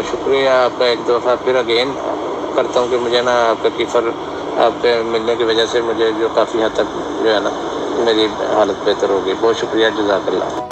शुक्रिया आपका एक दफ़ा फिर अगेन करता हूँ कि मुझे ना आपका कीफ़र आपके मिलने की वजह से मुझे जो काफ़ी हद तक जो है ना मेरी हालत बेहतर हो गई। बहुत शुक्रिया, जज़ाकल्लाह।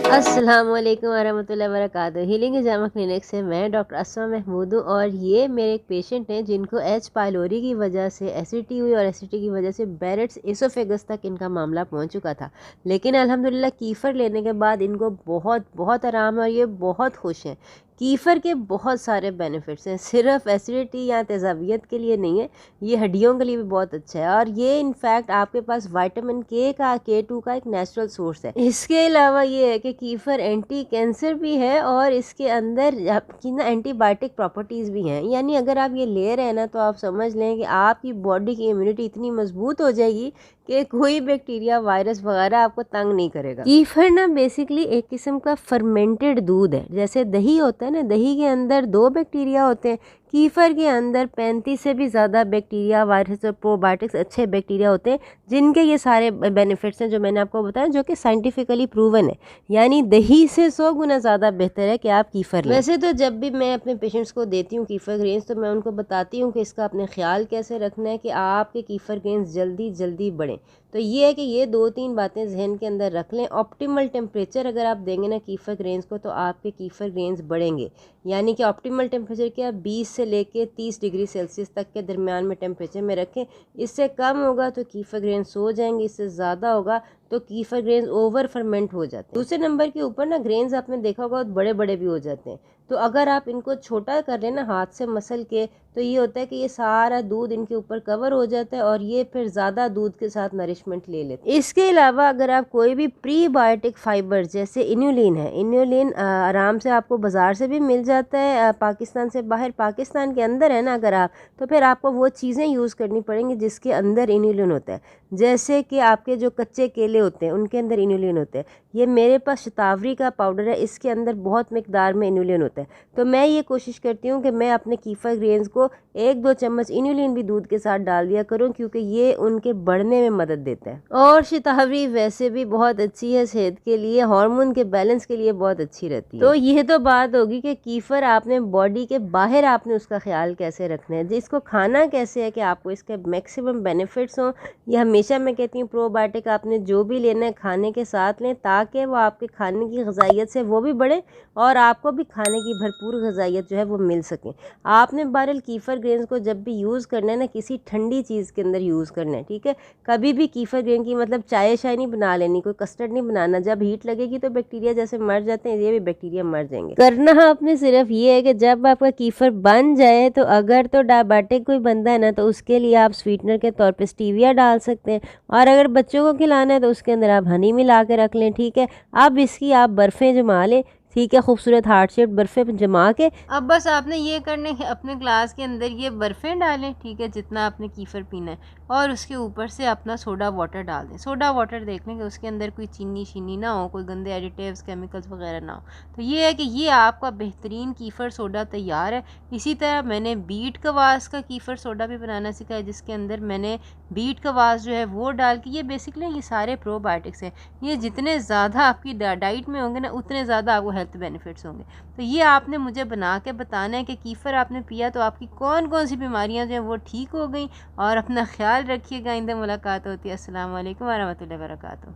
अस्सलाम वालेकुम वरहमतुल्लाहि वबरकातुहू। हीलिंग जामा क्लिनिक से मैं डॉक्टर अस्मा महमूद हूँ और ये मेरे एक पेशेंट हैं जिनको एच पायलोरी की वजह से एसिडिटी हुई और एसिडिटी की वजह से बैरेट्स एसोफेगस तक इनका मामला पहुँच चुका था। लेकिन अल्हम्दुलिल्लाह कीफ़र लेने के बाद इनको बहुत बहुत आराम है और ये बहुत खुश हैं। कीफ़र के बहुत सारे बेनिफिट्स हैं, सिर्फ एसिडिटी या तेज़ाबियत के लिए नहीं है, ये हड्डियों के लिए भी बहुत अच्छा है। और ये इनफैक्ट आपके पास विटामिन K2 का एक नेचुरल सोर्स है। इसके अलावा ये है कि कीफ़र एंटी कैंसर भी है और इसके अंदर आपकी ना एंटीबायोटिक प्रॉपर्टीज़ भी हैं। यानी अगर आप ये ले रहे हैं ना तो आप समझ लें कि आपकी बॉडी की इम्यूनिटी इतनी मजबूत हो जाएगी कि कोई बैक्टीरिया वायरस वगैरह आपको तंग नहीं करेगा। कीफ़र ना बेसिकली एक किस्म का फर्मेंटेड दूध है। जैसे दही होता है ना, दही के अंदर 2 बैक्टीरिया होते हैं, कीफ़र के अंदर 35 से भी ज़्यादा बैक्टीरिया, वायरस और प्रोबायोटिक्स अच्छे बैक्टीरिया होते हैं जिनके ये सारे बेनिफिट्स हैं जो मैंने आपको बताया, जो कि साइंटिफिकली प्रूवन है। यानी दही से 100 गुना ज़्यादा बेहतर है कि आप कीफ़र लें। वैसे तो जब भी मैं अपने पेशेंट्स को देती हूँ कीफ़र ग्रेन्स तो मैं उनको बताती हूँ कि इसका अपने ख्याल कैसे रखना है कि आपके कीफ़र ग्रेन्स जल्दी जल्दी बढ़ें। तो ये है कि ये 2-3 बातें जहन के अंदर रख लें। ऑप्टिमल टेम्परेचर अगर आप देंगे ना कीफ़र ग्रेन्स को तो आपके कीफ़र ग्रेन्स बढ़ेंगे। यानी कि ऑप्टिमल टेम्परेचर क्या, 20 से लेके 30 डिग्री सेल्सियस तक के दरमियान में टेम्परेचर में रखें। इससे कम होगा तो कीफ़र ग्रेन्स सो जाएंगे, इससे ज़्यादा होगा तो कीफ़र ग्रेन्स ओवर फर्मेंट हो जाते हैं। दूसरे नंबर के ऊपर ना ग्रेन्स आपने देखा होगा बड़े बड़े भी हो जाते हैं। तो अगर आप इनको छोटा कर लें ना हाथ से मसल के, तो ये होता है कि ये सारा दूध इनके ऊपर कवर हो जाता है और ये फिर ज़्यादा दूध के साथ नरिशमेंट ले लेते हैं। इसके अलावा अगर आप कोई भी प्रीबायोटिक फाइबर जैसे इन्यूलिन है, इन्यूलिन आराम से आपको बाज़ार से भी मिल जाता है, पाकिस्तान से बाहर। पाकिस्तान के अंदर है ना अगर आप, तो फिर आपको वो चीज़ें यूज़ करनी पड़ेंगी जिसके अंदर इन्यूलिन होता है। जैसे कि आपके जो कच्चे केले होते हैं उनके अंदर इन्यूलिन होते हैं। ये मेरे पास शतावरी का पाउडर है, इसके अंदर बहुत मिकदार में इन्यूलिन होता है। तो मैं ये कोशिश करती हूँ कि मैं अपने कीफ़र ग्रेन्स को 1-2 चम्मच इन्यूलिन भी दूध के साथ डाल दिया करूँ, क्योंकि ये उनके बढ़ने में मदद देता है। और शतावरी वैसे भी बहुत अच्छी है सेहत के लिए, हार्मोन के बैलेंस के लिए बहुत अच्छी रहती है। तो ये तो बात होगी कि कीफ़र आपने बॉडी के बाहर आपने उसका ख्याल कैसे रखना है, जिसको खाना कैसे है कि आपको इसके मैक्सिमम बेनिफिट्स हों। ये हमेशा मैं कहती हूँ प्रोबायोटिक आपने जो भी लेना है खाने के साथ लें, ताकि वो आपके खाने की ग़िज़ाइयत से वो भी बढ़े और आपको भी खाने की भरपूर ग़िज़ाइयत जो है वो मिल सके। आपने बहरहाल कीफ़र ग्रेन्स को जब भी यूज़ करना है ना, किसी ठंडी चीज़ के अंदर यूज़ करना है, ठीक है। कभी भी कीफ़र ग्रेन की मतलब चाय नहीं बना लेनी, कोई कस्टर्ड नहीं बनाना। जब हीट लगेगी तो बैक्टीरिया जैसे मर जाते हैं, ये भी बैक्टीरिया मर जाएंगे। करना आपने सिर्फ ये है कि जब आपका कीफ़र बन जाए, तो अगर तो डायबिटिक कोई बंदा है ना तो उसके लिए आप स्वीटनर के तौर पे स्टीविया डाल सकते हैं, और अगर बच्चों को खिलाना है तो उसके अंदर आप हनी मिला के रख लें, ठीक है। अब इसकी आप बर्फ़ें जमा लें, ठीक है, खूबसूरत हार्ट शेप बर्फ़ें जमा के अब बस आपने ये करना है अपने ग्लास के अंदर ये बर्फ़ें डालें, ठीक है, जितना आपने कीफ़र पीना है, और उसके ऊपर से अपना सोडा वाटर डाल दें। सोडा वाटर देख लें कि उसके अंदर कोई चीनी शीनी ना हो, कोई गंदे एडिटिव्स केमिकल्स वगैरह ना हो। तो ये है कि ये आपका बेहतरीन कीफ़र सोडा तैयार है। इसी तरह मैंने बीट कवास का कीफ़र सोडा भी बनाना सीखा है, जिसके अंदर मैंने बीट कवास जो है वो डाल के, ये बेसिकली ये सारे प्रोबायोटिक्स हैं। ये जितने ज़्यादा आपकी डाइट में होंगे ना उतने ज़्यादा आपको हेल्थ बेनिफिट्स होंगे। तो ये आपने मुझे बना के बताना है कि कीफ़र आपने पिया तो आपकी कौन कौन सी बीमारियां जो हैं वो ठीक हो गई। और अपना ख्याल रखिएगा। आइंदा मुलाकात होती है। अस्सलाम वालेकुम वरहमतुल्लाहि वबरकातुहू।